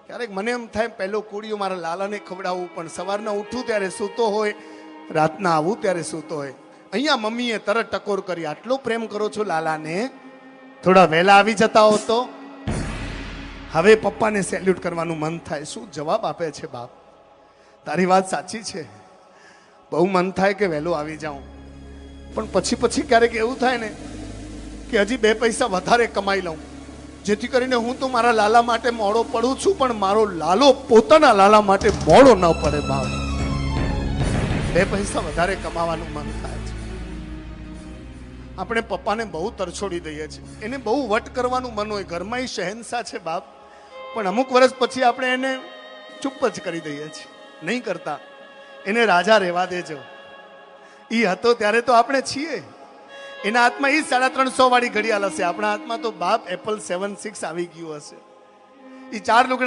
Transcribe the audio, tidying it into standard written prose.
ક્યારેક મને એમ થાય પહેલો કોળિયો મારા લાલાને ખવડાવવું, પણ સવારના ઉઠું ત્યારે સૂતો હોય, રાતના આવું ત્યારે સૂતો હોય. અહીંયા મમ્મીએ તરત ટકોર કરી, આટલો પ્રેમ કરો છો લાલાને, થોડા વહેલા આવી જતા હો તો. હવે પપ્પાને સેલ્યુટ કરવાનું મન થાય. શું જવાબ આપે છે બાપ? તારી વાત સાચી છે, બહુ મન થાય કે વહેલો આવી જાઉં, પણ પછી ક્યારેક એવું થાય ને કે હજી 2 પૈસા વધારે કમાઈ લઉં, જેથી કરીને હું તો મારા લાલા માટે મોડો પડું છું, પણ મારો લાલો પોતાના લાલા માટે મોડો ન પડે બાપ. 2 પૈસા વધારે કમાવાનું મન થાય છે. આપણે પપ્પાને બહુ તરછોડી દઈએ છીએ, એને બહુ વટ કરવાનું મન હોય. ઘરમાં એ શહેનશાહ છે બાપ, પણ અમુક વર્ષ પછી આપણે એને ચૂપ જ કરી દઈએ છીએ, નહીં કરતા. એને રાજા રહેવા દેજો. એ હતો ત્યારે તો આપણે છીએ. એના હાથમાં એ 350 વાળી ઘડિયાળ હશે, આપણા હાથમાં તો બાપ એપલ 7 6 આવી ગયું હશે. એ 4 લુગડા